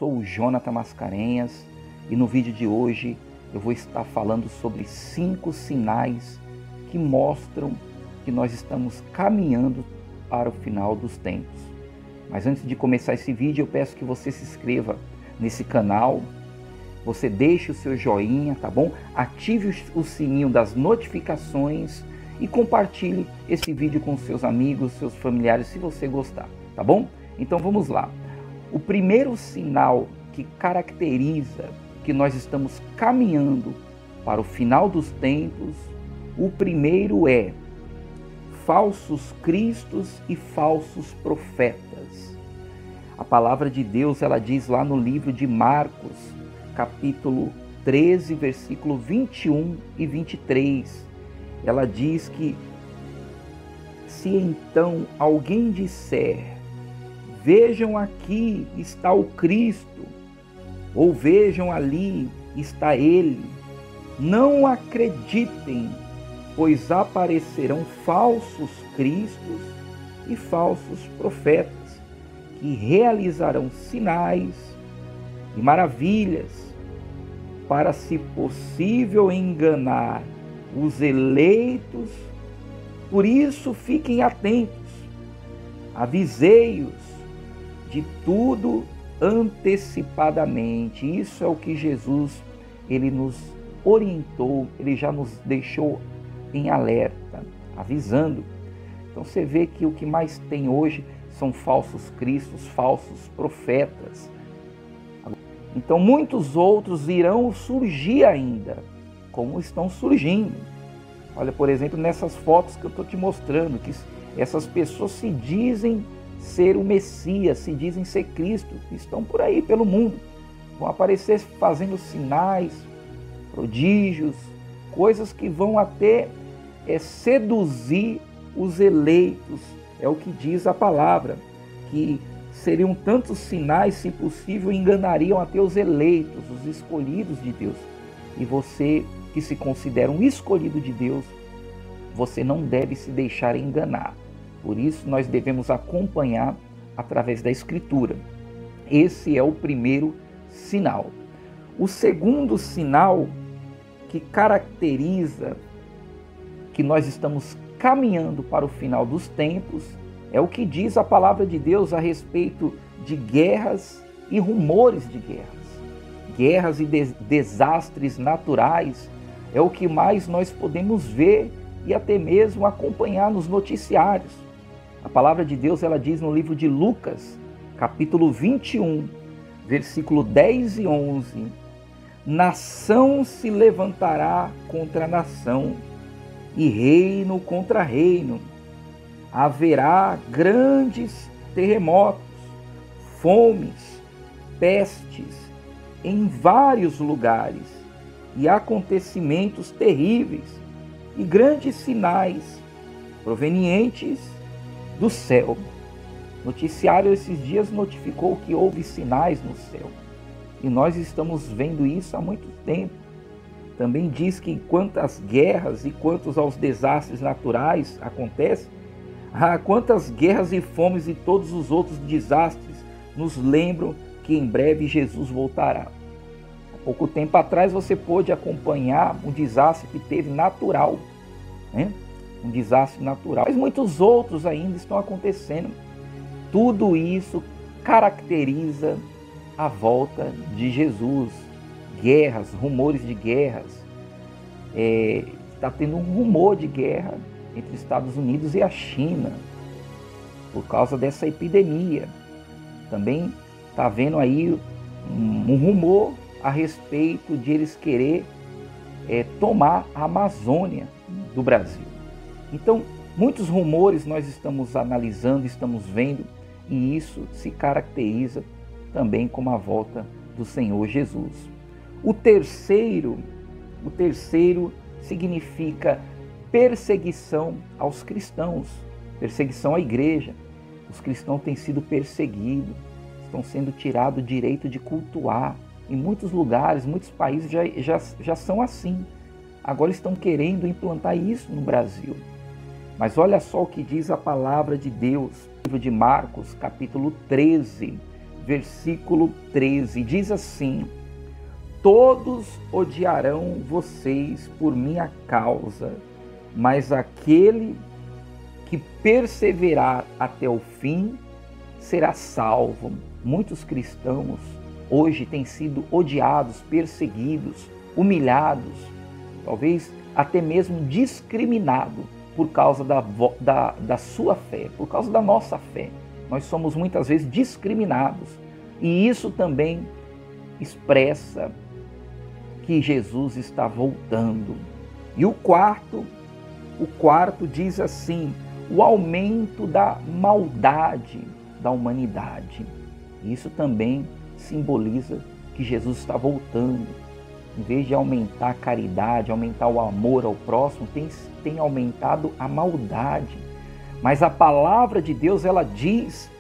sou o Jonathan Mascarenhas e no vídeo de hoje eu vou estar falando sobre 5 sinais que mostram que nós estamos caminhando para o final dos tempos. Mas antes de começar esse vídeo, eu peço que você se inscreva nesse canal, você deixe o seu joinha, tá bom? Ative o sininho das notificações e compartilhe esse vídeo com seus amigos, seus familiares, se você gostar, tá bom? Então vamos lá. O primeiro sinal que caracteriza que nós estamos caminhando para o final dos tempos, o primeiro é falsos cristos e falsos profetas. A palavra de Deus, ela diz lá no livro de Marcos, capítulo 13, versículo 21 e 23. Ela diz que se então alguém disser: vejam, aqui está o Cristo, ou vejam, ali está ele, não acreditem, pois aparecerão falsos cristos e falsos profetas, que realizarão sinais e maravilhas, para, se possível, enganar os eleitos. Por isso fiquem atentos, avisei-os de tudo antecipadamente. Isso é o que Jesus, ele nos orientou, ele já nos deixou em alerta, avisando. Então você vê que o que mais tem hoje são falsos cristos, falsos profetas. Então muitos outros irão surgir ainda, como estão surgindo. Olha, por exemplo, nessas fotos que eu estou te mostrando, que essas pessoas se dizem ser o Messias, se dizem ser Cristo, estão por aí pelo mundo, vão aparecer fazendo sinais, prodígios, coisas que vão até seduzir os eleitos. É o que diz a palavra, que seriam tantos sinais, se possível, enganariam até os eleitos, os escolhidos de Deus. E você que se considera um escolhido de Deus, você não deve se deixar enganar. Por isso nós devemos acompanhar através da Escritura. Esse é o primeiro sinal. O segundo sinal que caracteriza que nós estamos caminhando para o final dos tempos é o que diz a palavra de Deus a respeito de guerras e rumores de guerras. Guerras e desastres naturais é o que mais nós podemos ver e até mesmo acompanhar nos noticiários. A palavra de Deus, ela diz no livro de Lucas, capítulo 21, versículo 10 e 11: nação se levantará contra nação, e reino contra reino. Haverá grandes terremotos, fomes, pestes em vários lugares, e acontecimentos terríveis e grandes sinais provenientes do céu. O noticiário esses dias notificou que houve sinais no céu, e nós estamos vendo isso há muito tempo. Também diz que quantas guerras e quantos aos desastres naturais acontecem, quantas guerras e fomes e todos os outros desastres nos lembram que em breve Jesus voltará. Há pouco tempo atrás você pôde acompanhar um desastre que teve natural, né? Um desastre natural. Mas muitos outros ainda estão acontecendo. Tudo isso caracteriza a volta de Jesus. Guerras, rumores de guerras. Está tendo um rumor de guerra entre os Estados Unidos e a China por causa dessa epidemia. Também está havendo aí um rumor a respeito de eles querer tomar a Amazônia do Brasil. Então, muitos rumores nós estamos analisando, estamos vendo, e isso se caracteriza também como a volta do Senhor Jesus. O terceiro significa perseguição aos cristãos, perseguição à igreja. Os cristãos têm sido perseguidos, estão sendo tirado o direito de cultuar. Em muitos lugares, muitos países já são assim. Agora estão querendo implantar isso no Brasil. Mas olha só o que diz a palavra de Deus, livro de Marcos, capítulo 13, versículo 13, diz assim: todos odiarão vocês por minha causa, mas aquele que perseverar até o fim será salvo. Muitos cristãos hoje têm sido odiados, perseguidos, humilhados, talvez até mesmo discriminados por causa da sua fé, por causa da nossa fé. Nós somos muitas vezes discriminados, e isso também expressa que Jesus está voltando. E o quarto diz assim: o aumento da maldade da humanidade. Isso também simboliza que Jesus está voltando. Em vez de aumentar a caridade, aumentar o amor ao próximo, tem aumentado a maldade. Mas a palavra de Deus, ela diz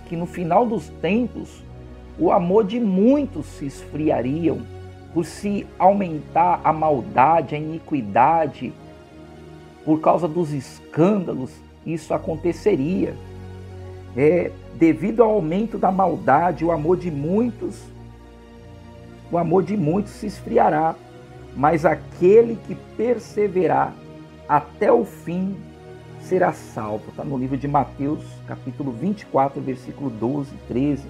que no final dos tempos, o amor de muitos se esfriariam, por se aumentar a maldade, a iniquidade, por causa dos escândalos, isso aconteceria. Devido ao aumento da maldade, o amor de muitos se esfriará, mas aquele que perseverar até o fim será salvo. Está no livro de Mateus, capítulo 24, versículo 12, 13.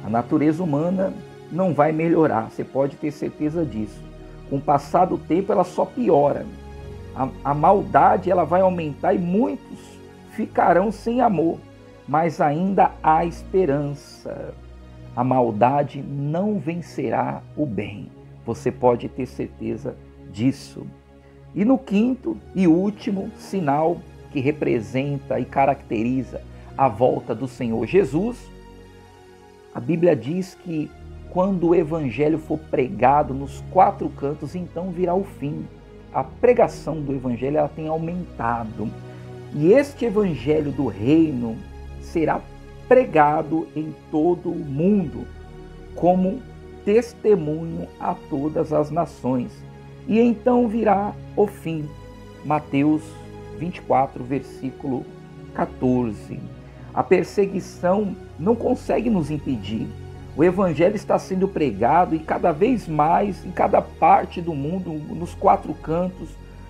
A natureza humana não vai melhorar, você pode ter certeza disso. Com o passar do tempo, ela só piora. A maldade ela vai aumentar e muitos ficarão sem amor, mas ainda há esperança. A maldade não vencerá o bem. Você pode ter certeza disso. E no quinto e último sinal que representa e caracteriza a volta do Senhor Jesus, a Bíblia diz que quando o evangelho for pregado nos quatro cantos, então virá o fim. A pregação do evangelho ela tem aumentado. E este evangelho do reino será pregado em todo o mundo como testemunho a todas as nações. E então virá o fim. Mateus 24, versículo 14. A perseguição não consegue nos impedir. O evangelho está sendo pregado e cada vez mais, em cada parte do mundo, nos quatro cantos.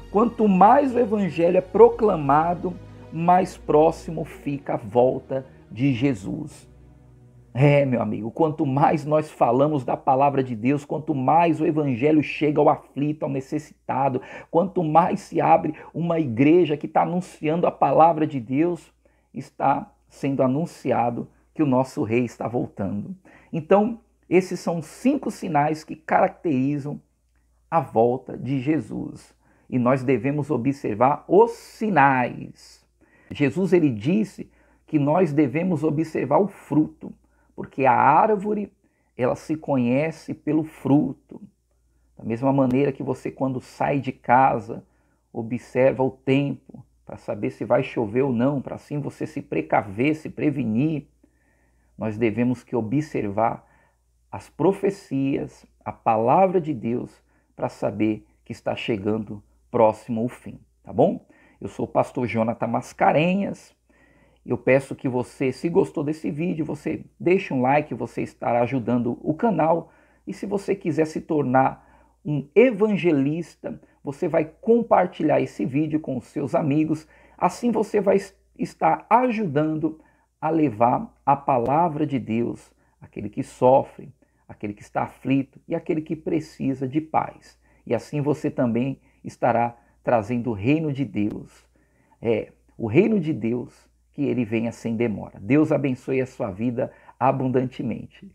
Quanto mais o evangelho é proclamado, mais próximo fica a volta de Jesus. Meu amigo, quanto mais nós falamos da palavra de Deus, quanto mais o evangelho chega ao aflito, ao necessitado, quanto mais se abre uma igreja que está anunciando a palavra de Deus, está sendo anunciado que o nosso rei está voltando. Então, esses são 5 sinais que caracterizam a volta de Jesus. E nós devemos observar os sinais. Jesus ele disse que nós devemos observar o fruto, porque a árvore ela se conhece pelo fruto. Da mesma maneira que você, quando sai de casa, observa o tempo para saber se vai chover ou não, para assim você se precaver, se prevenir, nós devemos que observar as profecias, a palavra de Deus, para saber que está chegando próximo ao fim, tá bom? Eu sou o pastor Jonathan Mascarenhas. Eu peço que você, se gostou desse vídeo, você deixe um like, você estará ajudando o canal. E se você quiser se tornar um evangelista, você vai compartilhar esse vídeo com os seus amigos. Assim você vai estar ajudando a levar a palavra de Deus àquele que sofre, àquele que está aflito e àquele que precisa de paz. E assim você também estará trazendo o reino de Deus. O reino de Deus, que ele venha sem demora. Deus abençoe a sua vida abundantemente.